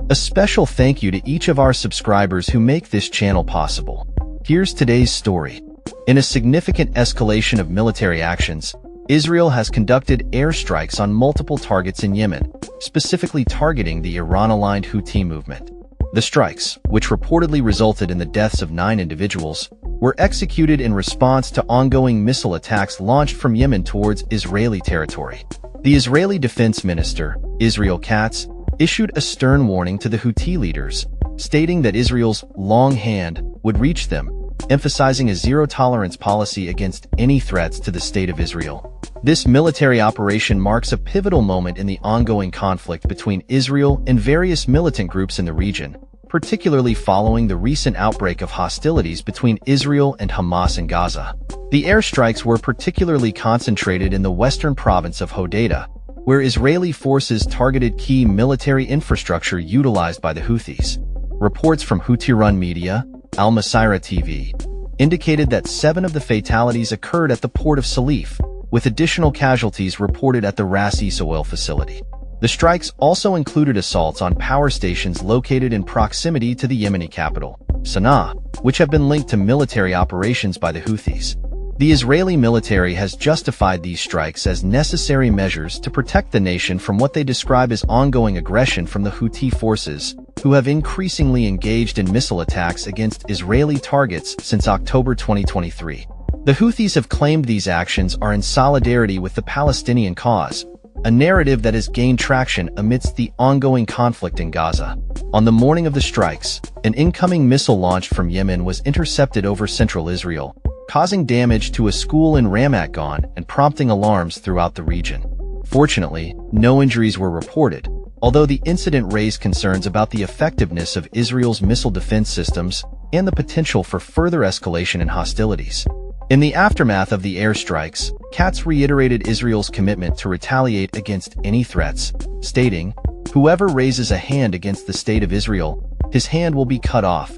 A special thank you to each of our subscribers who make this channel possible. Here's today's story. In a significant escalation of military actions, Israel has conducted airstrikes on multiple targets in Yemen, specifically targeting the Iran-aligned Houthi movement. The strikes, which reportedly resulted in the deaths of 9 individuals, were executed in response to ongoing missile attacks launched from Yemen towards Israeli territory. The Israeli Defense Minister, Israel Katz, issued a stern warning to the Houthi leaders, stating that Israel's long hand would reach them, emphasizing a zero-tolerance policy against any threats to the state of Israel. This military operation marks a pivotal moment in the ongoing conflict between Israel and various militant groups in the region, particularly following the recent outbreak of hostilities between Israel and Hamas in Gaza. The airstrikes were particularly concentrated in the western province of Hodeidah, where Israeli forces targeted key military infrastructure utilized by the Houthis. Reports from Houthi-run media, Al Masirah TV, indicated that 7 of the fatalities occurred at the port of Salif, with additional casualties reported at the Ras Isa oil facility. The strikes also included assaults on power stations located in proximity to the Yemeni capital, Sana'a, which have been linked to military operations by the Houthis. The Israeli military has justified these strikes as necessary measures to protect the nation from what they describe as ongoing aggression from the Houthi forces, who have increasingly engaged in missile attacks against Israeli targets since October 2023. The Houthis have claimed these actions are in solidarity with the Palestinian cause, a narrative that has gained traction amidst the ongoing conflict in Gaza. On the morning of the strikes, an incoming missile launched from Yemen was intercepted over central Israel, causing damage to a school in Ramat Gan and prompting alarms throughout the region. Fortunately, no injuries were reported, although the incident raised concerns about the effectiveness of Israel's missile defense systems and the potential for further escalation in hostilities. In the aftermath of the airstrikes, Katz reiterated Israel's commitment to retaliate against any threats, stating, "Whoever raises a hand against the state of Israel, his hand will be cut off.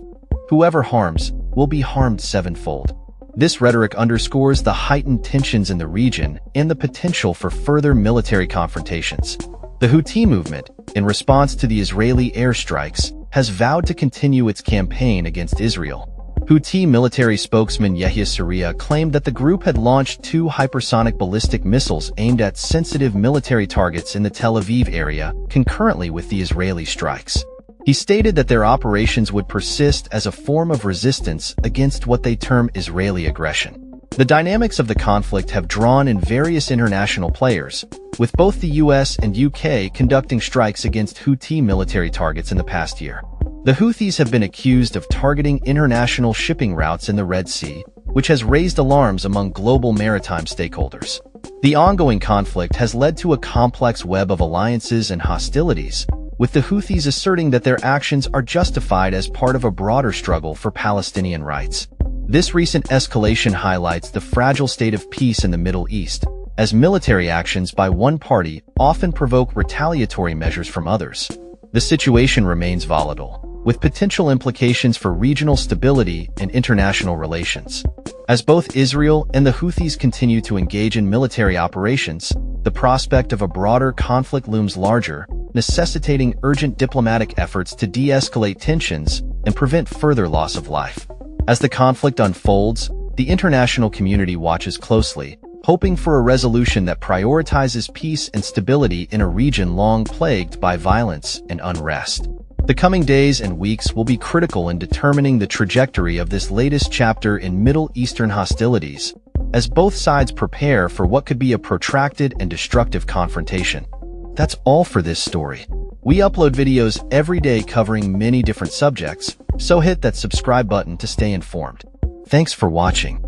Whoever harms will be harmed sevenfold." This rhetoric underscores the heightened tensions in the region and the potential for further military confrontations. The Houthi movement, in response to the Israeli airstrikes, has vowed to continue its campaign against Israel. Houthi military spokesman Yahya Sarria claimed that the group had launched 2 hypersonic ballistic missiles aimed at sensitive military targets in the Tel Aviv area, concurrently with the Israeli strikes. He stated that their operations would persist as a form of resistance against what they term Israeli aggression. The dynamics of the conflict have drawn in various international players, with both the US and UK conducting strikes against Houthi military targets in the past year. The Houthis have been accused of targeting international shipping routes in the Red Sea, which has raised alarms among global maritime stakeholders. The ongoing conflict has led to a complex web of alliances and hostilities, with the Houthis asserting that their actions are justified as part of a broader struggle for Palestinian rights. This recent escalation highlights the fragile state of peace in the Middle East, as military actions by one party often provoke retaliatory measures from others. The situation remains volatile, with potential implications for regional stability and international relations. As both Israel and the Houthis continue to engage in military operations, the prospect of a broader conflict looms larger, necessitating urgent diplomatic efforts to de-escalate tensions and prevent further loss of life. As the conflict unfolds, the international community watches closely, hoping for a resolution that prioritizes peace and stability in a region long plagued by violence and unrest. The coming days and weeks will be critical in determining the trajectory of this latest chapter in Middle Eastern hostilities, as both sides prepare for what could be a protracted and destructive confrontation. That's all for this story. We upload videos every day covering many different subjects, so hit that subscribe button to stay informed. Thanks for watching.